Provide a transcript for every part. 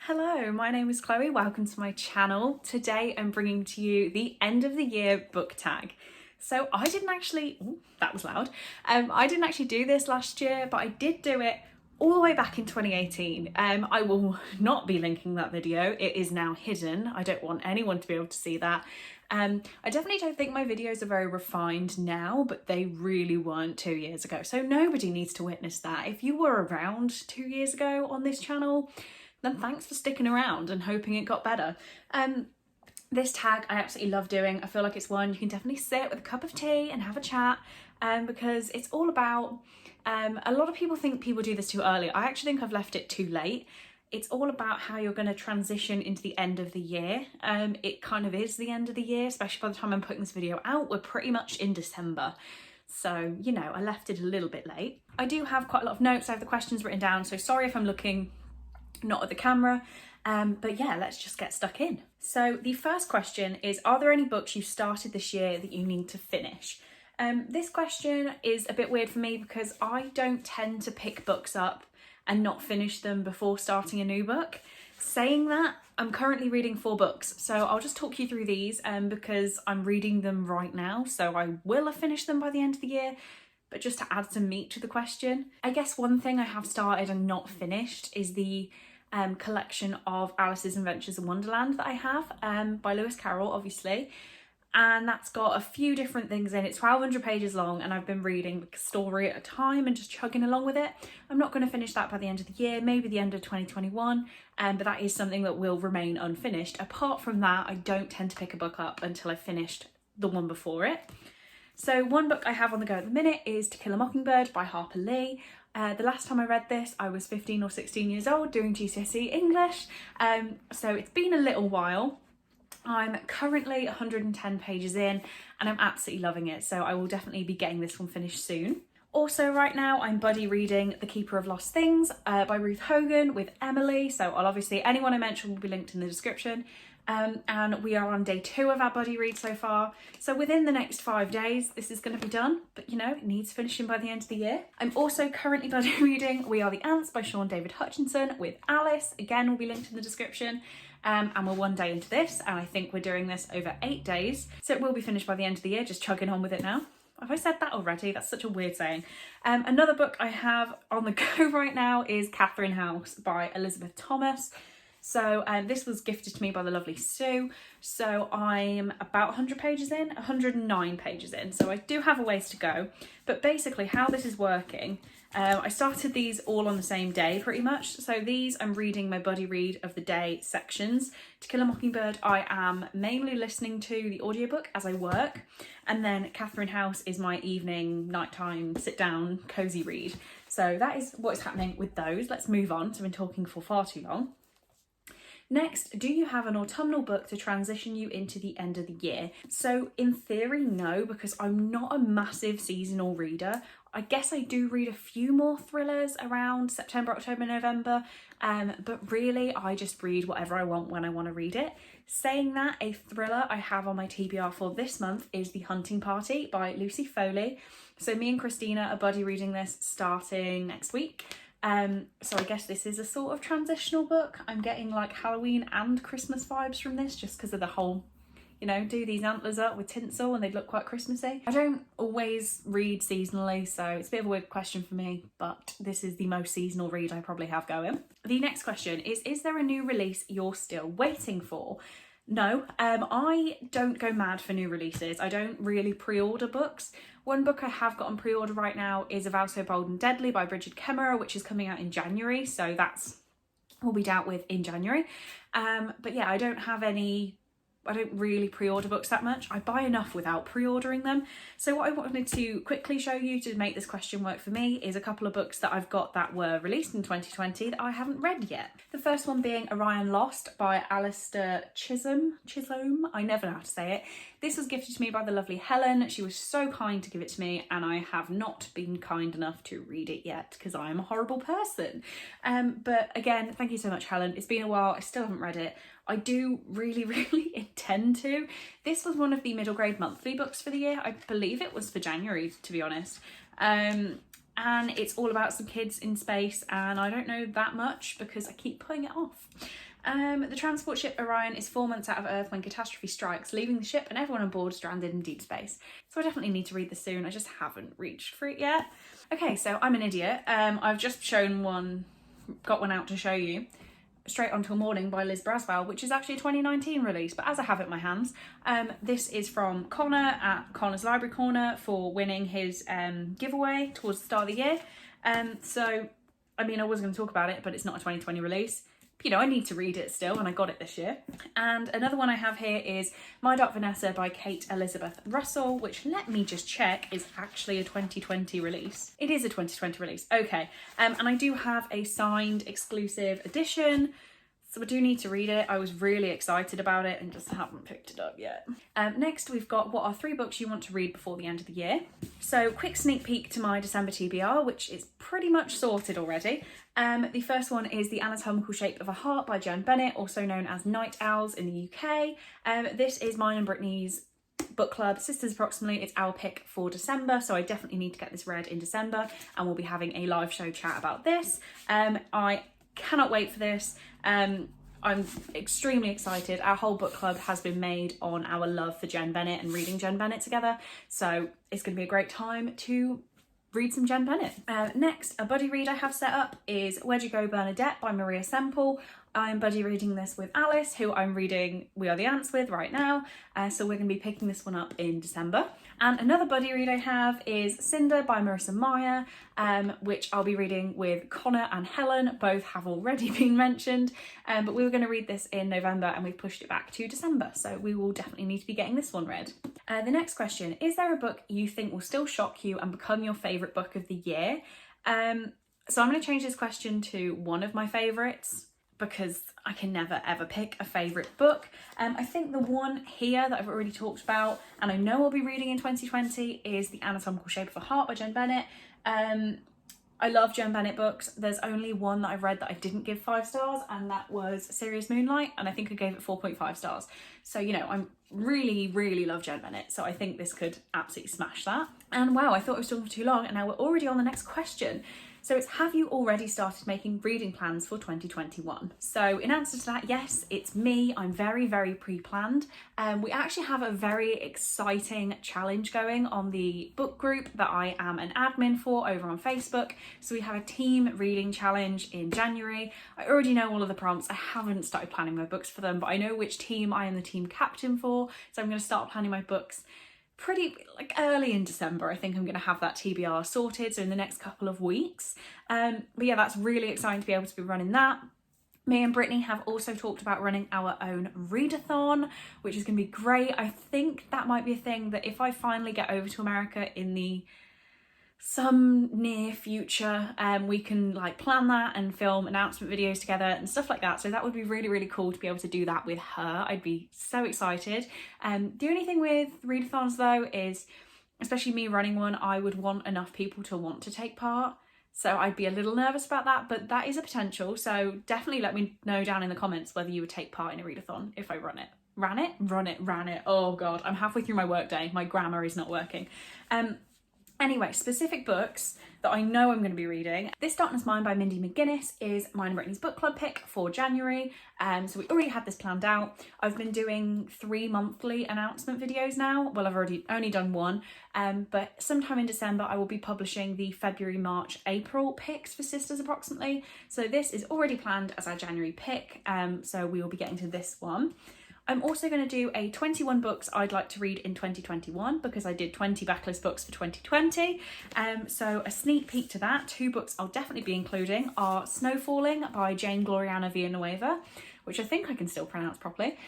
Hello, my name is Chloe. Welcome to my channel. Today I'm bringing to you the end of the year book tag. So I didn't actually, that was loud. I didn't actually do this last year, but I did do it all the way back in 2018. I will not be linking that video. It is now hidden. I don't want anyone to be able to see that. I definitely don't think my videos are very refined now, but they really weren't 2 years ago. So nobody needs to witness that. If you were around 2 years ago on this channel, then thanks for sticking around and hoping it got better. This tag I absolutely love doing. I feel like it's one you can definitely sit with a cup of tea and have a chat, because it's all about, a lot of people think people do this too early. I actually think I've left it too late. It's all about how you're going to transition into the end of the year. It kind of is the end of the year, especially by the time I'm putting this video out. We're pretty much in December. So, you know, I left it a little bit late. I do have quite a lot of notes. I have the questions written down, so sorry if I'm looking not at the camera, but yeah, let's just get stuck in. So the first question is, are there any books you started this year that you need to finish? This question is a bit weird for me because I don't tend to pick books up and not finish them before starting a new book. Saying that, I'm currently reading 4 books, so I'll just talk you through these because I'm reading them right now, so I will have finished them by the end of the year. But just to add some meat to the question, I guess one thing I have started and not finished is the collection of Alice's Adventures in Wonderland that I have, by Lewis Carroll, obviously. And that's got a few different things in it. It's 1,200 pages long, and I've been reading a story at a time and just chugging along with it. I'm not going to finish that by the end of the year, maybe the end of 2021, but that is something that will remain unfinished. Apart from that, I don't tend to pick a book up until I've finished the one before it. So one book I have on the go at the minute is To Kill a Mockingbird by Harper Lee. The last time I read this, I was 15 or 16 years old doing GCSE English, so it's been a little while. I'm currently 110 pages in and I'm absolutely loving it, so I will definitely be getting this one finished soon. Also right now I'm buddy reading The Keeper of Lost Things by Ruth Hogan with Emily, so I'll obviously, anyone I mention will be linked in the description. And we are on day 2 of our buddy read so far. So within the next 5 days, this is going to be done, but you know, it needs finishing by the end of the year. I'm also currently buddy reading We Are the Ants by Sean David Hutchinson with Alice. Again, will be linked in the description. And we're 1 day into this, and I think we're doing this over 8 days. So it will be finished by the end of the year, just chugging on with it now. Have I said that already? That's such a weird saying. Another book I have on the go right now is Catherine House by Elizabeth Thomas. So this was gifted to me by the lovely Sue. So I'm about 100 pages in, 109 pages in. So I do have a ways to go. But basically how this is working, I started these all on the same day pretty much. So these I'm reading my buddy read of the day sections. To Kill a Mockingbird I am mainly listening to the audiobook as I work. And then Catherine House is my evening, nighttime, sit down, cozy read. So that is what is happening with those. Let's move on. So I've been talking for far too long. Next, do you have an autumnal book to transition you into the end of the year? So in theory, no, because I'm not a massive seasonal reader. I guess I do read a few more thrillers around September, October, November, but really I just read whatever I want when I want to read it. Saying that, a thriller I have on my TBR for this month is The Hunting Party by Lucy Foley. So me and Christina are buddy reading this starting next week. So I guess this is a sort of transitional book. I'm getting like Halloween and Christmas vibes from this just because of the whole, you know, do these antlers up with tinsel and they look quite Christmassy. I don't always read seasonally, so it's a bit of a weird question for me, but this is the most seasonal read I probably have going. The next question is there a new release you're still waiting for? No, I don't go mad for new releases. I don't really pre-order books. One book I have got on pre-order right now is A Vow So Bold and Deadly by Brigid Kemmerer, which is coming out in January, so that's will be dealt with in January. But yeah, I don't really pre-order books that much. I buy enough without pre-ordering them. So what I wanted to quickly show you to make this question work for me is a couple of books that I've got that were released in 2020 that I haven't read yet. The first one being Orion Lost by Alistair Chisholm. I never know how to say it. This was gifted to me by the lovely Helen. She was so kind to give it to me, and I have not been kind enough to read it yet because I am a horrible person. But again, thank you so much, Helen. It's been a while. I still haven't read it. I do really intend to. This was one of the middle grade monthly books for the year. I believe it was for January, to be honest. And it's all about some kids in space, and I don't know that much because I keep putting it off. The transport ship Orion is 4 months out of Earth when catastrophe strikes, leaving the ship and everyone on board stranded in deep space. So I definitely need to read this soon. I just haven't reached for it yet. Okay, so I'm an idiot. I've just got one out to show you. Straight Onto a Morning by Liz Braswell, which is actually a 2019 release, but as I have it in my hands, this is from Connor at Connor's Library Corner for winning his giveaway towards the start of the year. So, I mean, I was going to talk about it, but it's not a 2020 release. You know, I need to read it still, and I got it this year. And another one I have here is My Dark Vanessa by Kate Elizabeth Russell, which, let me just check, is actually a 2020 release. It is a 2020 release, okay. And I do have a signed exclusive edition, so I do need to read it. I was really excited about it and just haven't picked it up yet. Next, we've got what are 3 books you want to read before the end of the year. So, quick sneak peek to my December TBR, which is pretty much sorted already. The first one is The Anatomical Shape of a Heart by Joan Bennett, also known as Night Owls in the UK. This is mine and Brittany's book club, Sisters Approximately. It's our pick for December, so I definitely need to get this read in December, and we'll be having a live show chat about this. I cannot wait for this. I'm extremely excited. Our whole book club has been made on our love for Jen Bennett and reading Jen Bennett together, so it's going to be a great time to read some Jen Bennett. Next, a buddy read I have set up is Where'd You Go, Bernadette by Maria Semple. I'm buddy reading this with Alice, who I'm reading We Are the Ants with right now, so we're going to be picking this one up in December. And another buddy read I have is Cinder by Marissa Meyer, which I'll be reading with Connor and Helen. Both have already been mentioned, but we were going to read this in November and we've pushed it back to December, so we will definitely need to be getting this one read. The next question, is there a book you think will still shock you and become your favourite book of the year? So I'm going to change this question to one of my favourites, because I can never ever pick a favourite book. I think the one here that I've already talked about and I know I'll be reading in 2020 is The Anatomical Shape of a Heart by Jen Bennett. I love Jen Bennett books. There's only one that I've read that I didn't give 5 stars, and that was Serious Moonlight, and I think I gave it 4.5 stars. So, you know, I really love Jen Bennett, so I think this could absolutely smash that. And wow, I thought I was talking for too long, and now we're already on the next question. So it's, have you already started making reading plans for 2021? So in answer to that, yes, it's me. I'm very pre-planned. We actually have a very exciting challenge going on the book group that I am an admin for over on Facebook. So we have a team reading challenge in January. I already know all of the prompts. I haven't started planning my books for them, but I know which team I am the team captain for. So I'm going to start planning my books pretty early in December. I think I'm going to have that TBR sorted, so in the next couple of weeks. But yeah, that's really exciting to be able to be running that. Me and Brittany have also talked about running our own readathon, which is going to be great. I think that might be a thing that if I finally get over to America in some near future, we can plan that and film announcement videos together and stuff like that. So that would be really cool to be able to do that with her. I'd be so excited. The only thing with readathons though is, especially me running one, I would want enough people to want to take part. So I'd be a little nervous about that, but that is a potential. So definitely let me know down in the comments whether you would take part in a readathon if I run it. Ran it. Oh God, I'm halfway through my workday. My grammar is not working. Anyway, specific books that I know I'm going to be reading. This Darkness Mine by Mindy McGuinness is mine and Brittany's book club pick for January. So we already had this planned out. I've been doing 3 monthly announcement videos now. Well, I've already only done one, but sometime in December I will be publishing the February, March, April picks for Sisters Approximately. So this is already planned as our January pick. So we will be getting to this one. I'm also going to do a 21 books I'd like to read in 2021 because I did 20 backlist books for 2020. So a sneak peek to that. 2 books I'll definitely be including are Snowfalling by Jane Gloriana Villanueva, which I think I can still pronounce properly.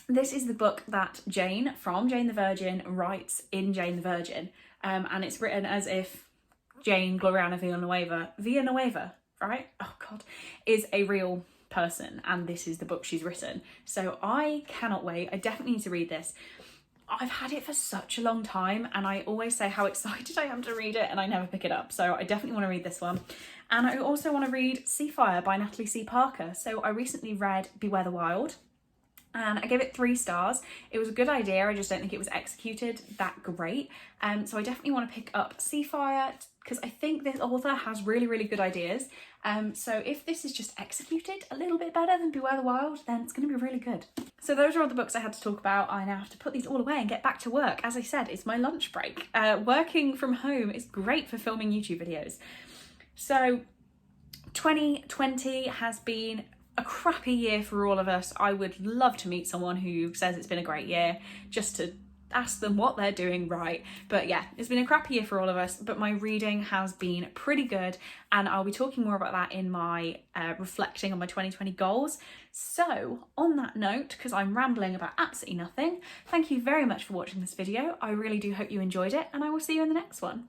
This is the book that Jane from Jane the Virgin writes in Jane the Virgin. And it's written as if Jane Gloriana Villanueva, right? Oh God, is a real person, and this is the book she's written. So I cannot wait. I definitely need to read this. I've had it for such a long time and I always say how excited I am to read it and I never pick it up. So I definitely want to read this one. And I also want to read Sea Fire by Natalie C. Parker. So I recently read Beware the Wild, and I gave it 3 stars. It was a good idea, I just don't think it was executed that great. So I definitely want to pick up Seafire because I think this author has really, really good ideas. So if this is just executed a little bit better than Beware the Wild, then it's going to be really good. So those are all the books I had to talk about. I now have to put these all away and get back to work. As I said, it's my lunch break. Working from home is great for filming YouTube videos. So 2020 has been a crappy year for all of us. I would love to meet someone who says it's been a great year just to ask them what they're doing right. But yeah, it's been a crappy year for all of us, but my reading has been pretty good, and I'll be talking more about that in my reflecting on my 2020 goals. So on that note, because I'm rambling about absolutely nothing, thank you very much for watching this video. I really do hope you enjoyed it, and I will see you in the next one.